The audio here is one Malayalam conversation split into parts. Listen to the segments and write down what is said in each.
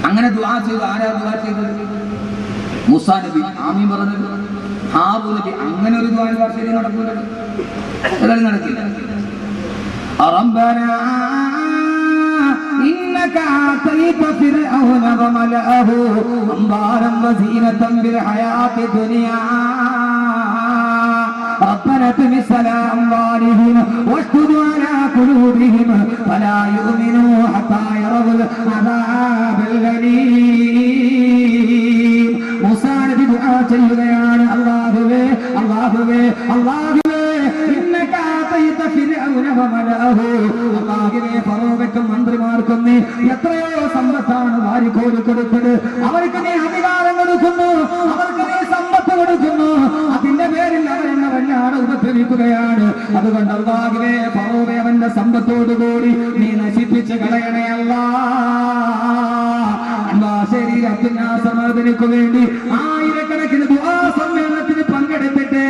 അങ്ങനെ ദുആ ചെയ്തു. ആരാ ദുആ ചെയ്തത്? മൂസാ നബി. ആമീൻ പറഞ്ഞത് ഹാറൂൻ നബി. അങ്ങനെ ഒരു ദുആ വർഷത്തിൽ നടക്കൂല, നടക്കില്ല. റബ്ബനാ إنك آتيت فرعون وملأه أموالا وزينة في الحياة الدنيا ربنا اطمس على أموالهم واشدد على قلوبهم فلا يؤمنوا حتى يروا العذاب الأليم. മൂസാ നബി ദുആ ചെയ്യുകയാണ്, അല്ലാഹുവേ അല്ലാഹുവേ അല്ലാഹുവേ ഇന്നക ആതൈത ഫിർഔന വമലഅഹു. അല്ലാഹുവേ ഫറോവയ്ക്കും മന്ത്രിമാർക്കും നീ എത്രയോ സമ്പത്താണ് വാരിക്കോരി കൊടുത്തത്. അവർക്ക് നീ അധികാരം കൊടുക്കുന്നു, അവർക്ക് നീ സമ്പത്ത് കൊടുക്കുന്നു. അതിന്റെ പേരിൽ അവരെന്നെ വല്ലാതെ ഉപദ്രവിക്കുകയാണ്. അതുകൊണ്ട് അല്ലാഹുവേ ഫറോവെ അവന്റെ സമ്പത്തോടുകൂടി നീ നശിപ്പിച്ച് കളയണേ അല്ലാഹ്. ശരീരത്തിന് സമർപ്പണയ്ക്കു വേണ്ടി ആയിരക്കണക്കിന് ദുആ സമ്മേളനത്തിന് പങ്കെടുത്തിട്ട്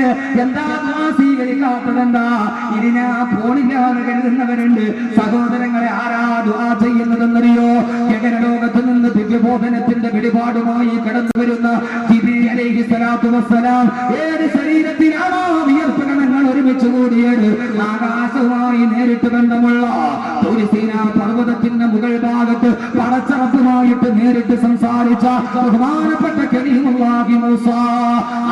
എന്താ ദുആ സ്വീകരിക്കാത്തതെന്താ? ഇനി ഞാൻ പോണില്ല എന്ന് കരുതുന്നവരുണ്ട്. സഹോദരങ്ങളെ, ആരാ ദുആ ചെയ്യുന്നതെന്നറിയോ? ജഗനലോകത്ത് നിന്ന് ദിവ്യബോധനത്തിന്റെ വെളിപാടുമായി കടന്നു വരുന്ന ജിബ്രീൽ അലൈഹിസ്സലാത്തു വസ്സലാം ഏത് ശരീരത്തിലാണോ വിയർപ്പ് കണങ്ങൾ ഒരുമിച്ച് കൂടിയത്, ആകാശവുമായി നേരിട്ട് ബന്ധമുള്ള തുരിസീനാ പർവ്വതത്തിന്റെ മുകൾ ഭാഗത്ത് പടച്ചറപ്പുമായിട്ട് നേരിട്ട് സംസാരിച്ച ബഹുമാനപ്പെട്ട കലീമുല്ലാഹി മൂസാ.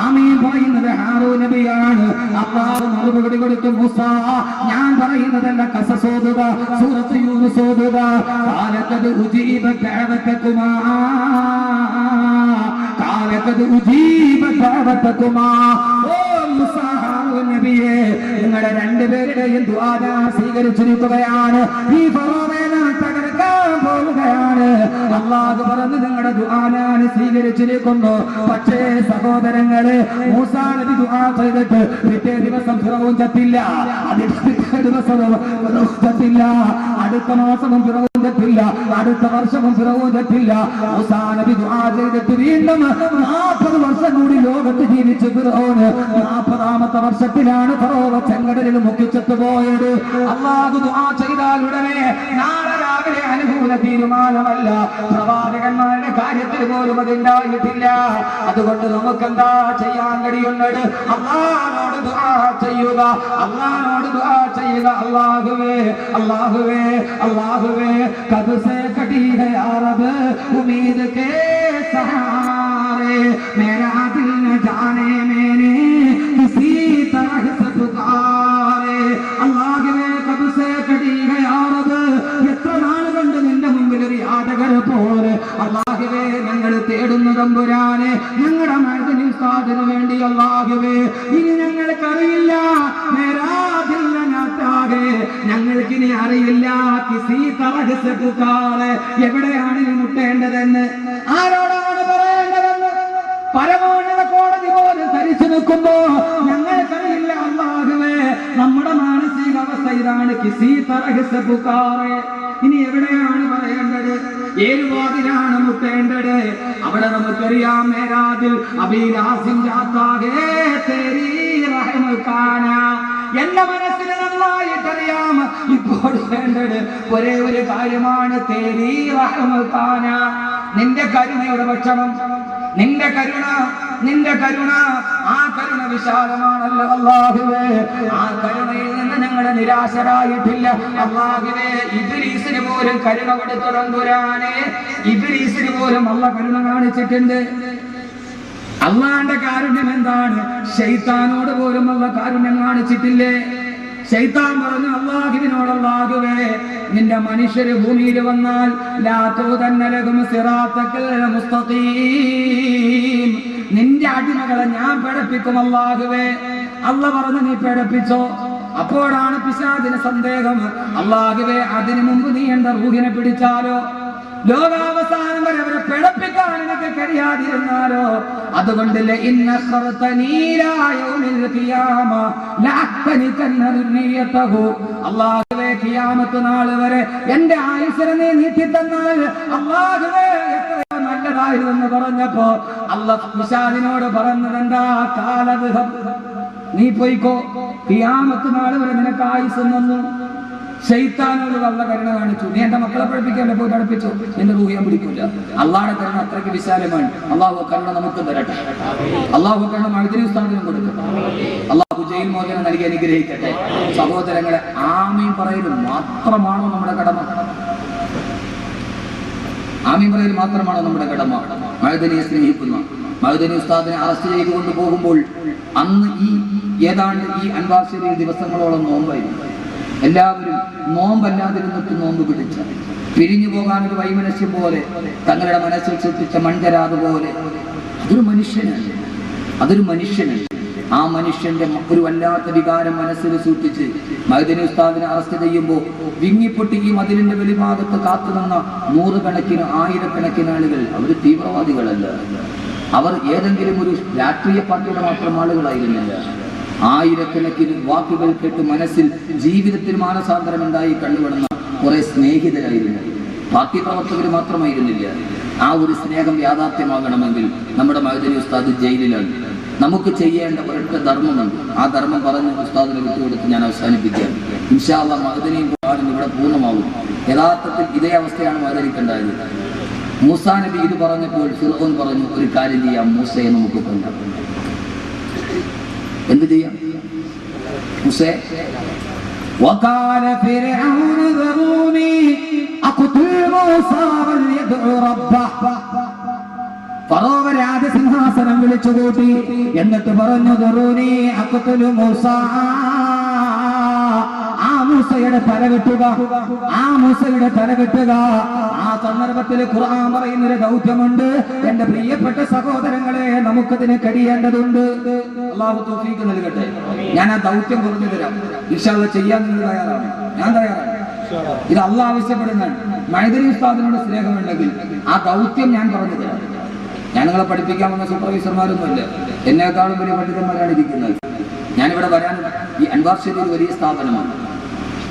ആമീൻ പറയുന്നത് ഹാറൂൻ നബിയാണ്. അല്ലാഹു മറുപടി കൊടുത്തു, മൂസാ ഞാൻ പറയുന്നതല്ല, ഖസസ് ഓതുക, സൂറത്ത് യൂനുസ് ഓതുക. ഖാലഖദ് ഉജീബത് ദഅവതകുമാ ഖാലഖദ് ഉജീബത് ദഅവതകുമാ. ഓ മൂസാ, ഹാറൂൻ നബിയെ, നിങ്ങളുടെ രണ്ടുപേരുടെയും ദുആ സ്വീകരിച്ചിരിക്കുകയാണ്. ഈ ഫറോവയെ തകർക്കാൻ പോവുകയാണ്. അല്ലാഹു പറഞ്ഞു, നിങ്ങളുടെ ദുആ ഞാൻ സ്വീകരിച്ചിരിക്കുന്നു. പക്ഷേ സഹോദരങ്ങളെ, മൂസാ നബി ദുആ ചെയ്തിട്ട് പിറ്റേ ദിവസം ഫിറഔൻ ചത്തില്ല, പിറ്റേ ദിവസവും ചത്തില്ല, അടുത്ത മാസവും ഫിറഔൻ ചത്തില്ല, അടുത്ത വർഷവും ഫിറഔൻ ചത്തില്ല. മൂസാ നബി ദുആ ചെയ്തിട്ട് വീണ്ടും 40 വർഷം കൂടി ലോകത്ത് ജീവിച്ചു ഫിറഔൻ. 40ാമത്തെ വർഷത്തിലാണ് ഫറോവ ചെങ്കടലിൽ മുക്കിച്ചെത്തു പോയത്. അല്ലാഹു ദുആ ചെയ്താൽ ഉടനെ നാളെ രാവിലെ അനുകൂല തീരുമാനമല്ല. പ്രവാചകന്മാരുടെ കാര്യത്തിൽ പോലും അതുണ്ടായിട്ടില്ല. അതുകൊണ്ട് നമുക്കെന്താ ചെയ്യാൻ കഴിയുന്നത്? അല്ലാഹുവോട് ദുആ ചെയ്യുക, അല്ലാഹുവോട് ദുആ ചെയ്യുക. അല്ലാഹുവേ അല്ലാഹുവേ അല്ലാഹുവേ കബ് സേ കടി ഹൈ അറബ് ഉമ്മീദ് കേ സഹാരെ മേരാ ദിൽ ന ജാനെ മേനെ കിസി തരഹ് സെ പുകാരെ. അല്ലാഹുവേ കബ് സേ കടി ഹൈ അറബ്, എത്ര നാൾ കൊണ്ട് നിന്റെ മുമ്പിൽ ഒരു യാതകരെ പോലെ അല്ലാഹുവേ ഞങ്ങൾ തേടുന്നു തമ്പുരാനെ, ഞങ്ങളുടെ മഅ്ദിനി ഉസ്താദിനു വേണ്ടി. അല്ലാഹുവേ ഇനി ഞങ്ങൾക്കറിയില്ല, ഞങ്ങൾക്കിനി അറിയില്ല, കിസി തറഹ് സെ പുകാരെ, എവിടെയാണ് ഇനി മുട്ടേണ്ടതെന്ന്, ആരോടാണ് പറയേണ്ടതെന്ന് പരമോന്നത കോടതി പോലും ധരിച്ചു നിൽക്കുമ്പോ ഞങ്ങൾക്കറിയില്ല. അല്ലാഹുവേ നമ്മുടെ മാനസികാവസ്ഥ ഇതാണ്, കിസി തറഹ് സെ പുകാരെ. ഇനി എവിടെയാണ് പറയേണ്ടത്? ഏത് വാതിലാണ് മുട്ടേണ്ടത്? അവിടെ നമുക്കറിയാം, മേരാദിൽ അബീലാസിം ജാത്താകെ തേരി റഹ്മ കാന. എന്റെ മനസ്സിന് നന്നായിട്ടറിയാം, ഇപ്പോൾ വേണ്ടത് ഒരേ ഒരു കാര്യമാണ്, തേരി റഹ്മ കാന, നിന്റെ കരുണയുടെ ഭക്ഷണം, നിന്റെ കരുണ, നിന്റെ കരുണ. ആ കരുണ വിശാലമാണല്ലോ അല്ലാഹുവേ. ആ കരുണയിൽ നിന്ന് ഞങ്ങൾ നിരാശരായിട്ടില്ല അല്ലാഹുവേ. ഇബ്ലീസിന് പോലും കരുണ കൊടുത്തു തമ്പുരാനെ. ഇബ്ലീസിന് പോലും അല്ലാഹു കരുണ കാണിച്ചിട്ടുണ്ട്. അല്ലാഹുവിന്റെ കാരുണ്യം എന്താണ്? ശൈത്താനോട് പോലും അല്ലാഹു കാരുണ്യം കാണിച്ചിട്ടില്ലേ? ശൈത്താൻ പറഞ്ഞു അല്ലാഹുവിനോട്, അല്ലാഹുവേ നിന്റെ മനുഷ്യര് ഭൂമിയിൽ വന്നാൽ ലാ തൂദന്ന ലഹും സിറാത്തക്കൽ മുസ്തഖീം, നിന്റെ അടിമകളെ ഞാൻ പിഴപ്പിക്കും അല്ലാഹുവേ. അല്ലാഹു പറഞ്ഞു, നീ പിഴപ്പിച്ചോ. അപ്പോഴാണ് പിശാചിന് സന്ദേഹം, അല്ലാഹുവേ അതിനു മുമ്പ് നീ എന്റെ റൂഹിനെ പിടിച്ചാലോ, ലോകാവസാനം വരെ അവരെ പിഴപ്പിക്കാൻ എനിക്ക് കഴിയാതിരുന്നാലോ. അതുകൊണ്ട് അല്ലാഹുവേ ഖിയാമത്ത് നാൾ വരെ എന്റെ ആയുസ്സിനെ നീ നീട്ടി തന്നാൽ അല്ലാഹുവേ എത്രയോ നല്ലതായിരുന്നെന്ന് പറഞ്ഞപ്പോ അല്ലാഹു പിശാചിനോട് പറഞ്ഞതെന്താ? കാലദ്ഹബ്, നീ പോയിക്കോ, ഖിയാമത്ത് നാൾ വരെ നിനക്ക് ആയുസ് തന്നു. ശൈത്താനോട് അള്ള കരുണ കാണിച്ചു. നീ എന്റെ മക്കളെ പഠിപ്പിക്കാൻ പോയി പഠിപ്പിച്ചു, നിന്റെ റൂഹിയാൻ പിടിക്കൂല. അള്ളാഹുടെ കരുണ അത്രയ്ക്ക് വിശാലമാണ്. അള്ളാഹു കരുണ നമുക്ക് തരട്ടെ. അള്ളാഹു കരുണ മഅ്ദനി ഉസ്താദിനും കൊടുക്കട്ടെ. അള്ളാഹു ജയിൽ മോചനം നൽകി അനുഗ്രഹിക്കട്ടെ. സഹോദരങ്ങളെ, ആമീൻ പറയൽ മാത്രമാണോ നമ്മുടെ കടമ? ആമീൻ പറയൽ മാത്രമാണോ നമ്മുടെ കടമ? മഅ്ദനിയെ സ്നേഹിക്കുന്ന മഅ്ദനി ഉസ്താദിനെ അറസ്റ്റ് ചെയ്തു കൊണ്ടുപോകുമ്പോൾ അന്ന് ഏതാണ്ട് ഈ അൻവാർ ശരീഫ് ദിവസങ്ങളോളം നോമ്പായിരുന്നു. എല്ലാവരും നോമ്പല്ലാതിരുന്നിട്ട് നോമ്പ് പിടിച്ച, പിരിഞ്ഞു പോകാൻ ഒരു വൈമനസ്യം പോലെ, തങ്ങളുടെ മനസ്സിൽ സൃഷ്ടിച്ച മൺകരാത് പോലെ. അതൊരു മനുഷ്യനാണ്. ആ മനുഷ്യന്റെ ഒരു വല്ലാത്ത വികാരം മനസ്സിൽ സൂക്ഷിച്ച് മഅ്ദനി ഉസ്താദിനെ അറസ്റ്റ് ചെയ്യുമ്പോൾ വിങ്ങിപ്പൊട്ടി ഈ മതിലിന്റെ വെളിഭാഗത്ത് കാത്തുനിന്ന നൂറുകണക്കിന് ആയിരക്കണക്കിന് ആളുകൾ അവർ തീവ്രവാദികളല്ല. അവർ ഏതെങ്കിലും ഒരു രാഷ്ട്രീയ പാർട്ടിയുടെ മാത്രം ആളുകളായിരുന്നില്ല. ആയിരക്കണക്കിന് വാക്കുകൾ കേട്ട് മനസ്സിൽ ജീവിതത്തിൽ മാനസാന്തരം ഉണ്ടായി കണ്ടുവിടുന്ന കുറെ സ്നേഹിതരായിരുന്നു. പാർട്ടി പ്രവർത്തകർ മാത്രമായിരുന്നില്ല. ആ ഒരു സ്നേഹം യാഥാർത്ഥ്യമാകണമെങ്കിൽ നമ്മുടെ മഅ്ദനി ഉസ്താദ് ജയിലിലാണ്. നമുക്ക് ചെയ്യേണ്ട ഒരൊറ്റ ധർമ്മമുണ്ട്. ആ ധർമ്മം പറഞ്ഞ് ഉസ്താദിനെ വിട്ടുകൊടുത്ത് ഞാൻ അവസാനിപ്പിക്കാം. ഇൻഷാ അല്ലാഹ് മഅ്ദനിയും ഖുർആനും ഇവിടെ പൂർണ്ണമാകും. യഥാർത്ഥത്തിൽ ഇതേ അവസ്ഥയാണ് മഅ്ദനിക്കുണ്ടായത്. മൂസാ നബി ഇത് പറഞ്ഞപ്പോൾ ഫിർഔൻ പറഞ്ഞു, ഒരു കാര്യം ചെയ്യാം, മൂസയെ നമുക്ക് കൊല്ലാം. എന്ത് ചെയ്യാം? മൂസേ وقال فرعون ذروني أقتل موسى وليدع ربه. ഫറോവ രാജസിംഹാസനം വിളിച്ചുകൂട്ടി. എന്നിട്ട് പറഞ്ഞു, ദറൂനി അഖ്തുലു മൂസ, ആ മൂസയുടെ തല വെട്ടുക. ആ സന്ദർഭത്തിൽ ഖുർആൻ പറയുന്നൊരു ദൗത്യമുണ്ട്. എന്റെ പ്രിയപ്പെട്ട സഹോദരങ്ങളെ, നമുക്കതിന് കഴിയേണ്ടതുണ്ട്. അല്ലാഹു തൗഫീഖ് നൽകട്ടെ. ഞാൻ ആ ദൗത്യം പറഞ്ഞു തരാം. ഇൻഷാ അല്ലാഹ് ചെയ്യാൻ നിങ്ങൾ തയ്യാറാണ്? ഞാൻ തയ്യാറാണ്. ഇത് അല്ലാഹ് ആവശ്യപ്പെടുന്നതാണ്. മഅ്ദനി ഉസ്താദിനോട് സ്നേഹമുണ്ടെങ്കിൽ ആ ദൗത്യം ഞാൻ പറഞ്ഞു തരാം. ഞാൻ നിങ്ങളെ പഠിപ്പിക്കാൻ വന്ന സൂപ്പർവൈസർമാരൊന്നുമില്ല. എന്നെക്കാളും വലിയ പണ്ഡിതന്മാരാണ് ഇരിക്കുന്നത്. ഞാനിവിടെ വരാൻ ഈ അൻവാർ ശരീഫ് വലിയ സ്ഥാപനമാണ്.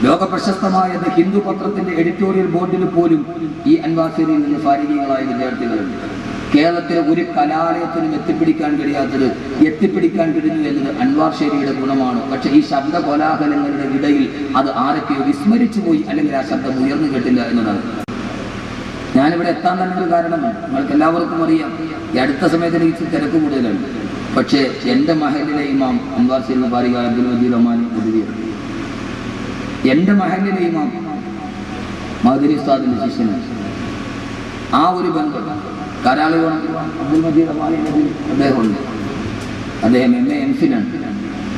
ലോക പ്രശസ്തമായ ഹിന്ദു പത്രത്തിന്റെ എഡിറ്റോറിയൽ ബോർഡിൽ പോലും ഈ അൻവാർ ശരീഫിൽ നിന്ന് ഫാരിഗീകളായ വിദ്യാർത്ഥികളുണ്ട്. കേരളത്തിലെ ഒരു കലാലയത്തിനും എത്തിപ്പിടിക്കാൻ കഴിയാത്തത് എത്തിപ്പിടിക്കാൻ കഴിഞ്ഞു എന്നത് അൻവാർ ശരീഫിയുടെ ഗുണമാണ്. പക്ഷെ ഈ ശബ്ദ കോലാഹലങ്ങളുടെ ഇടയിൽ അത് ആരൊക്കെയോ വിസ്മരിച്ചു പോയി, അല്ലെങ്കിൽ ആ ശബ്ദം ഉയർന്നു കേട്ടില്ല എന്നതാണ്. ഞാനിവിടെ എത്താൻ തന്നെ ഒരു കാരണം നിങ്ങൾക്ക് എല്ലാവർക്കും അറിയാം. ഈ അടുത്ത സമയത്ത് എനിക്ക് തിരക്ക് കൂടുതലാണ്. പക്ഷേ എൻ്റെ മഹലിലെ ഇമാം അൻവാർ ശരീഫ് ഫാരിഗ അബ്ദുൽ മജീദ് ഒമാനി ഉദവിയാണ്. എൻ്റെ മഹലിലെ ഇമാം മഅ്ദനി ഉസ്താദിന്റെ ശിഷ്യനാണ്. ആ ഒരു ബന്ധം കാരാളികോണം അബ്ദുൽ മജീദ് ഒമാനി അദ്ദേഹമുണ്ട്. അദ്ദേഹം MA MPhil ആണ്.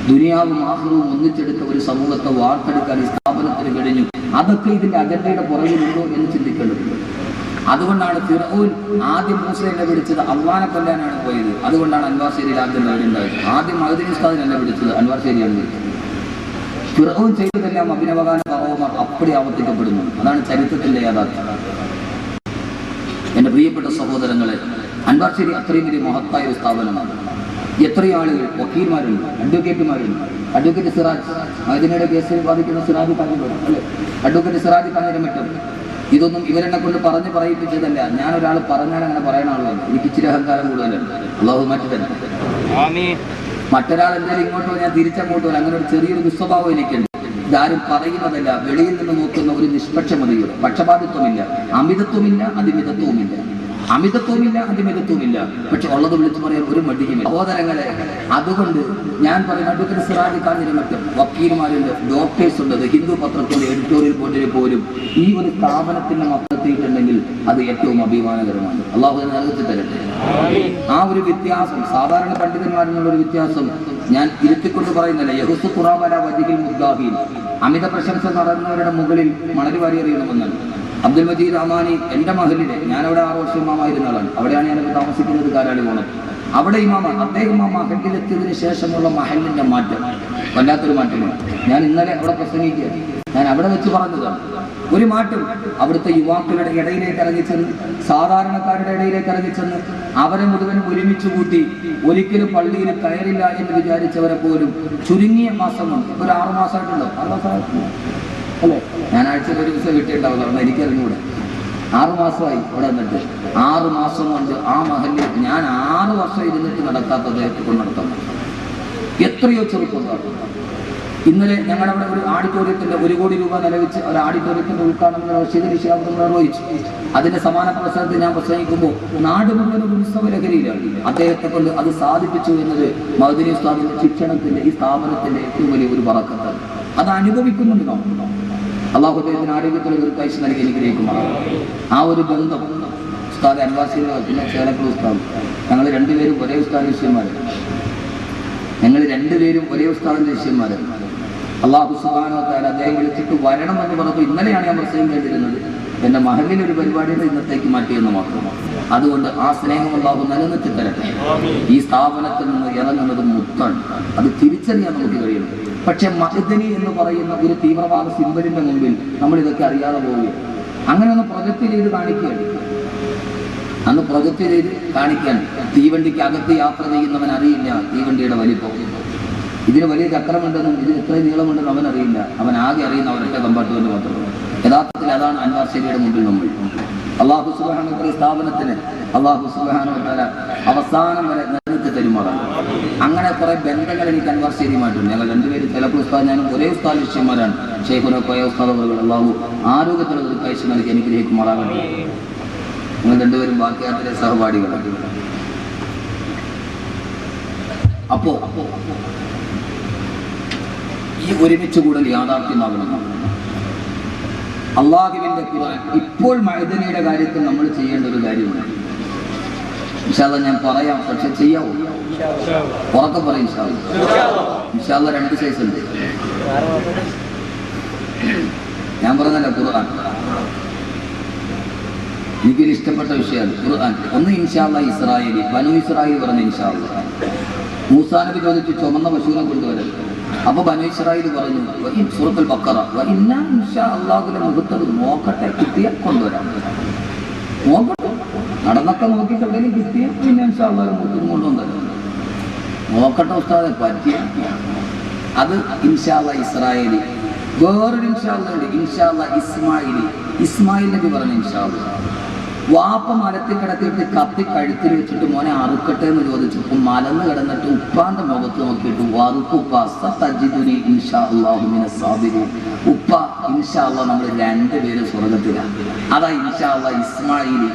ദുനിയാവും ആഖിറവും ഒന്നിച്ചെടുത്ത ഒരു സമൂഹത്തെ വാർത്തെടുക്കാൻ ഈ സ്ഥാപനത്തിന് കഴിഞ്ഞു. അതൊക്കെ ഇതിന്റെ അജണ്ടയുടെ പുറകിലുണ്ടോ എന്ന് ചിന്തിക്കേണ്ടതുണ്ട്. അതുകൊണ്ടാണ് ഫിർഔൻ ആദ്യം മൂസയെ വിളിച്ചത് അള്ളാനെ കൊല്ലാനാണ് പോയത്. അതുകൊണ്ടാണ് അൻവാർ ശരീഫ് ആദ്യം ഉണ്ടായത്. ആദ്യം മഅ്ദനി ഉസ്താദിനെ വിളിച്ചത് അൻവാർ ശരീഫാണ് വിളിച്ചത്. ഫിർഔൻ ചെയ്തതെല്ലാം അഭിനവകാല ഫറോവമാർ അപ്പടി ആവർത്തിക്കപ്പെടുന്നു. അതാണ് ചരിത്രത്തിന്റെ യാഥാർത്ഥ്യം. എന്റെ പ്രിയപ്പെട്ട സഹോദരങ്ങളെ, അൻവാർ ശരീഫ് അത്രയും വലിയ മഹത്തായ ഒരു സ്ഥാപനമാണ്. എത്രയോ ആളുകൾ, വക്കീൽമാരുണ്ട്, അഡ്വക്കേറ്റുമാരുണ്ട്. അഡ്വക്കേറ്റ് സിറാജ്, മഅ്ദനിയുടെ കേസിൽ ബാധിക്കുന്ന സിറാജ് കാഞ്ഞിരം, അല്ലെ? അഡ്വക്കേറ്റ് സിറാജ് കാഞ്ഞിരമറ്റം. ഇതൊന്നും ഇവരെന്നെ കൊണ്ട് പറഞ്ഞ് പറയിപ്പിച്ചതല്ല. ഞാൻ ഒരാൾ പറഞ്ഞാൽ അങ്ങനെ പറയുന്ന ആളുകൾ. എനിക്ക് ഇച്ചിരി അഹങ്കാരം കൂടുതലാണ്. അല്ലാഹു മാറ്റി തന്നെ. മറ്റൊരാൾ എന്തായാലും ഇങ്ങോട്ടോ ഞാൻ തിരിച്ചങ്ങോട്ടോ, അങ്ങനെ ഒരു ചെറിയൊരു ദുസ്വഭാവം എനിക്കുണ്ട്. ഇതാരും പറയുന്നതല്ല, വെളിയിൽ നിന്ന് നോക്കുന്ന ഒരു നിഷ്പക്ഷമതിയുടെ പക്ഷപാതിത്വമില്ല, അമിതത്വമില്ല, അതിമിതത്വവുമില്ല. പക്ഷെ ഉള്ളത് വിളിച്ചു പറയാൻ ഒരു മടിയുമില്ല. സഹോദരങ്ങളെ, അതുകൊണ്ട് ഞാൻ പറയുന്ന അഡ്വക്കേറ്റ് സിറാജ് കാഞ്ഞിരമറ്റം, വക്കീൽമാരുണ്ട്, ഡോക്ടേഴ്സ് ഉണ്ട്. ഹിന്ദു പത്രത്തിന്റെ എഡിറ്റോറിയൽ ബോർഡിൽ പോലും ഈ ഒരു സ്ഥാപനത്തിന്റെ മൊത്തത്തിയിട്ടുണ്ടെങ്കിൽ അത് ഏറ്റവും അഭിമാനകരമാണ്. അള്ളാഹു നൽകി തരട്ടെ. ആ ഒരു വ്യത്യാസം, സാധാരണ പണ്ഡിതന്മാരെന്നുള്ള ഒരു വ്യത്യാസം ഞാൻ ഇരുത്തിക്കൊണ്ട് പറയുന്നില്ല. യഹുസു ഖുറാബല വജിഹിൽ മുദ്ദാഹിൻ, അമിത പ്രശംസ നടന്നവരുടെ മുകളിൽ മണൽ വാരിയെറിയണമെന്നാണ്. അബ്ദുൽ മജീദ് ഒമാനി എൻ്റെ മഹലിലെ, ഞാനവിടെ 6 വർഷം ഇമാമായിരുന്ന ആളാണ്. അവിടെയാണ് ഞാനത് താമസിക്കുന്നത്, കാരാളികോണം. അവിടെ ഇമാമാണ്. അദ്ദേഹം ആ മഹലിലെത്തിയതിനു ശേഷമുള്ള മഹലിന്റെ മാറ്റം വല്ലാത്തൊരു മാറ്റമാണ്. ഞാൻ ഇന്നലെ അവിടെ പ്രസംഗിക്കുക, ഞാൻ അവിടെ വെച്ച് പറഞ്ഞതാണ്. ഒരു മാറ്റം അവിടുത്തെ യുവാക്കളുടെ ഇടയിലേക്ക് ഇറങ്ങിച്ചെന്ന്, സാധാരണക്കാരുടെ ഇടയിലേക്ക് ഇറങ്ങിച്ചെന്ന് അവരെ മുഴുവനും ഒരുമിച്ച് കൂട്ടി ഒരിക്കലും പള്ളിയിൽ കയറില്ല എന്ന് വിചാരിച്ചവരെ പോലും ചുരുങ്ങിയ മാസമാണ്, ഒരു 6 മാസമായിട്ടുണ്ടോ, 6 മാസമായിട്ടുണ്ടോ അല്ലേ? ഞാൻ ആഴ്ചയിൽ ഒരു ദിവസം കിട്ടിയിട്ടുണ്ടാവില്ല, അവിടെ എനിക്കറിഞ്ഞൂടെ. 6 മാസമായി അവിടെ നിന്നിട്ട്. 6 മാസം കൊണ്ട് ആ മഹലിൽ ഞാൻ 6 വർഷം ഇരുന്നിട്ട് നടക്കാത്തത് കൊണ്ട് നടത്താൻ എത്രയോ ചെറുപ്പക്കാർ. ഇന്നലെ ഞങ്ങളുടെ അവിടെ ഒരു ഓഡിറ്റോറിയത്തിന്റെ 1 കോടി രൂപ നിലവിച്ച് ഒരു ഓഡിറ്റോറിയത്തിന്റെ ഉദ്ഘാടനം റഷീദ് ഋഷിയാബ് നിർവഹിച്ചു. അതിന്റെ സമാന പ്രസംഗത്തിൽ ഞാൻ പ്രസംഗിക്കുമ്പോൾ നാട് മുഴുവൻ ഒരു ഉത്സവ ലഹരിയിലാണ്. അദ്ദേഹത്തെ കൊണ്ട് അത് സാധിപ്പിച്ചു എന്നത് മഅ്ദനി ഉസ്താദിന്റെ ശിക്ഷണത്തിന്റെ ഈ സ്ഥാപനത്തിന്റെ ഏറ്റവും വലിയ ഒരു ബറക്കത്താണ്. അത് അനുഭവിക്കുന്നുണ്ട് നാം. അള്ളാഹു അദ്ദേഹത്തിന് ആരോഗ്യത്തിന് ദീർഘായുസ്സ് നൽകി അനുഗ്രഹിക്കുമാറാണ്. ആ ഒരു ബന്ധം ഉസ്താദ് അൻവാസിയുടെ പിന്നെ ചേലക്കൽ ഉസ്താദ്, ഞങ്ങൾ രണ്ടുപേരും ഒരേ ഉസ്താദിന്റെ ശിഷ്യന്മാരാണ്. ശിഷ്യന്മാരാണ്. അള്ളാഹു സുബ്ഹാനഹു വ തആല അദ്ദേഹം വിളിച്ചിട്ട് വരണം എന്ന് പറഞ്ഞപ്പോൾ ഇന്നലെയാണ് ഞാൻ പ്രസംഗിക്കേണ്ടിരുന്നത്. എൻ്റെ മഹലിൽ ഒരു പരിപാടിയുടെ ഇന്നത്തേക്ക് മാറ്റിയെന്ന് മാത്രമാണ്. അതുകൊണ്ട് ആ സ്നേഹം അള്ളാഹു നിലനിർത്തി തരട്ടെ. ഈ സ്ഥാപനത്തിൽ നിന്ന് ഇറങ്ങുന്നത് മുത്താണ്. അത് തിരിച്ചറിയാൻ നമുക്ക് കഴിയണം. പക്ഷെ മഅ്ദനി എന്ന് പറയുന്ന ഒരു തീവ്രവാദ സിംബലിന്റെ മുമ്പിൽ നമ്മൾ ഇതൊക്കെ അറിയാതെ പോവുകയാണ്. അങ്ങനെ ഒന്ന് പ്രൊജക്റ്റ് ചെയ്ത് കാണിക്കുകയാണ്. അന്ന് പ്രൊജക്റ്റ് ചെയ്ത് കാണിക്കാൻ തീവണ്ടിക്ക് അകത്ത് യാത്ര ചെയ്യുന്നവൻ അറിയില്ല തീവണ്ടിയുടെ വലിപ്പം. ഇതിന് വലിയ ചക്രമുണ്ടെന്നും ഇതിന് ഇത്രയും നീളമുണ്ടെന്നും അവൻ അറിയില്ല. അവൻ ആകെ അറിയുന്ന അവരുടെ കമ്പാർട്ട്മെന്റ് മാത്രമാണ്. യഥാർത്ഥത്തിൽ അതാണ് അൻവാർ ശരിയുടെ മുമ്പിൽ നമ്മൾ. അള്ളാഹു സുബ്ഹാനഹു വ തആല സ്ഥാപനത്തിന് അള്ളാഹു സുബ്ഹാനഹു വ തആല അവസാനം വരെ നിലനിർത്തി തരുമാറാണ്. അങ്ങനെ കുറെ ബന്ധങ്ങൾ എനിക്ക് അൻവാർ ശരിയുമായിട്ടുണ്ട്. ഞങ്ങൾ രണ്ടുപേരും ചിലപ്പോൾ ഉസ്താദ് ഞാനും ഒരേ ഉസ്താദ് ശിഷ്യന്മാരാണ്. ഷെയ്ഖുന കോയ ഉസ്താദ് അവர்கள் അള്ളാഹു ആരോഗ്യത്തിലുള്ള ഒരു കാഴ്ച നൽകി അനുഗ്രഹിക്കുമാറാകട്ടെ. നിങ്ങൾ രണ്ടുപേരും ബാക്കിയാത്തിലെ സഹപാഠികളാണ്. അപ്പോ ഈ ഒരുമിച്ച് കൂടൽ യാഥാർത്ഥ്യമാകണം. അള്ളാഹുവിന്റെ ഖുർആൻ ഇപ്പോൾ മഅ്ദനിയുടെ കാര്യത്തിൽ നമ്മൾ ചെയ്യേണ്ട ഒരു കാര്യമാണ്. ഇൻഷാ അല്ലാഹ് ഞാൻ പറയാം, പക്ഷെ ചെയ്യാവോ? ഉറക്കെ പറയും ഇൻഷാ അല്ലാഹ്. 2 സൈസ് ഉണ്ട്. ഞാൻ പറഞ്ഞല്ലോ ഖുർആൻ എനിക്കൊരു ഇഷ്ടപ്പെട്ട വിഷയമാണ് ഖുർആൻ. ഒന്ന് ഇൻഷാ അല്ലാഹ് ഇസ്രായേലി ബനു ഇസ്രായേൽ പറഞ്ഞ ഇൻഷാ അല്ലാഹ്. മൂസാ നബി ചോദിച്ചു ചുമന്ന പശുവിനെ കൊണ്ടുവരാൻ. അപ്പൊ ബനു ഇസ്രായേൽ പറഞ്ഞു സൂറത്തുൽ ബഖറ ഇന്നാ ഇൻഷാ അല്ലാഹുവിന്റെ മുഖത്തത് നോക്കട്ടെ, കിട്ടിയ കൊണ്ടുവരാം. നോക്കട്ടെ, നടന്നൊക്കെ നോക്കിയിട്ട് എവിടെയും കിട്ടിയ പിന്നെ ഇൻഷാ അല്ലാഹ് മുഖത്തും കൊണ്ടുവന്നല്ലോ. നോക്കട്ടെ ഉസ്താദെ പറ്റിയ അത് ഇൻഷാ അല്ലാഹ് ഇസ്രായേലി. വേറൊരു ഇൻഷാ അല്ലാഹ് ഉണ്ട്, ഇൻഷാ അല്ലാഹ് ഇസ്മായിൽ നബി പറഞ്ഞു ഇൻഷാ അല്ലാഹ്. വാപ്പ മരത്തിൽ കിടത്തിയിട്ട് കത്തി കഴുത്തിൽ വെച്ചിട്ട് മോനെ അറുക്കട്ടെ എന്ന് ചോദിച്ചപ്പോൾ മലന്ന് കിടന്നിട്ട് ഉപ്പാന്റെ മുഖത്ത് നോക്കിയിട്ട് വറുക്കുപ്പ സതജിദുനി ഇൻഷാ അല്ലാഹു മിനസ് സാബിരീൻ. ഉപ്പ ഇൻഷാ അല്ലാഹ് നമ്മൾ 2 പേര് സ്വർഗ്ഗത്തിലാണ്. അതാ ഇൻഷാ അല്ലാഹ്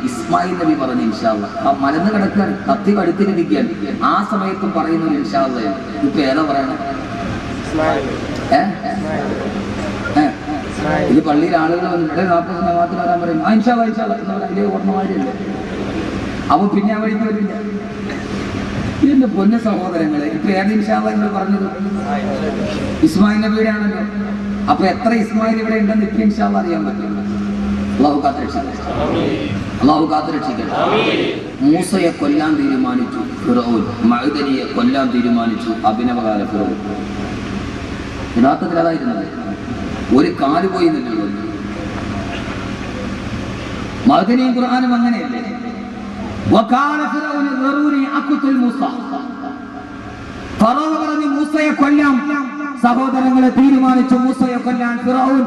ഇസ്മായിൽ നബി പറഞ്ഞു ഇൻഷാ അല്ലാഹ്. ആ മലന്ന് കിടക്കാൻ കത്തി കഴുത്തിലിരിക്കാൻ ആ സമയത്തും പറയുന്നു ഇൻഷാ അല്ലാഹ്. ഇപ്പൊ ഏതാ പറയണേ? ഇത് പള്ളിയിൽ ആളുകൾ വന്നിട്ട് 40 ജമാഅത്തിൽ വരാൻ പറയും. ഇൻഷാ അല്ലാഹ് ഇതിലെ ഓർമ്മമാരില്ലേ? അപ്പൊ പിന്നെ ആ വഴിക്ക് വരില്ല. ഇതിന്റെ പൊന്ന സഹോദരങ്ങളെ, ഇപ്പൊ ഏത് ഇൻഷാ അല്ലാഹ് നിങ്ങൾ പറഞ്ഞത്? ഇസ്മായിൽ നബിയുടെ ആണല്ലോ. അപ്പൊ എത്ര ഇസ്മായിൽ ഇവിടെ ഉണ്ടെന്ന് ഇപ്പൊ ഇൻഷാ അല്ലാഹ് അറിയാൻ പറ്റും. അള്ളാഹു കാത്തുരക്ഷിക്കട്ടെ. മൂസയെ കൊല്ലാൻ തീരുമാനിച്ചു ഫിർഔൻ, മഅ്ദനിയെ കൊല്ലാൻ തീരുമാനിച്ചു അഭിനവകാല ഫിർഔൻ. യഥാർത്ഥത്തിൽ അതായിരുന്നത്. ഒരു കാല് പോയി നിന്നുള്ളൂ. മഅ്ദനിയും ഖുർആനും അങ്ങനെയല്ലേ? ഫറഔൻ പറഞ്ഞു മൂസയെ കൊല്ലാം. സഹോദരങ്ങളെ തീരുമാനിച്ചു മൂസയെ കൊല്ലാൻ ഫിർഔൻ.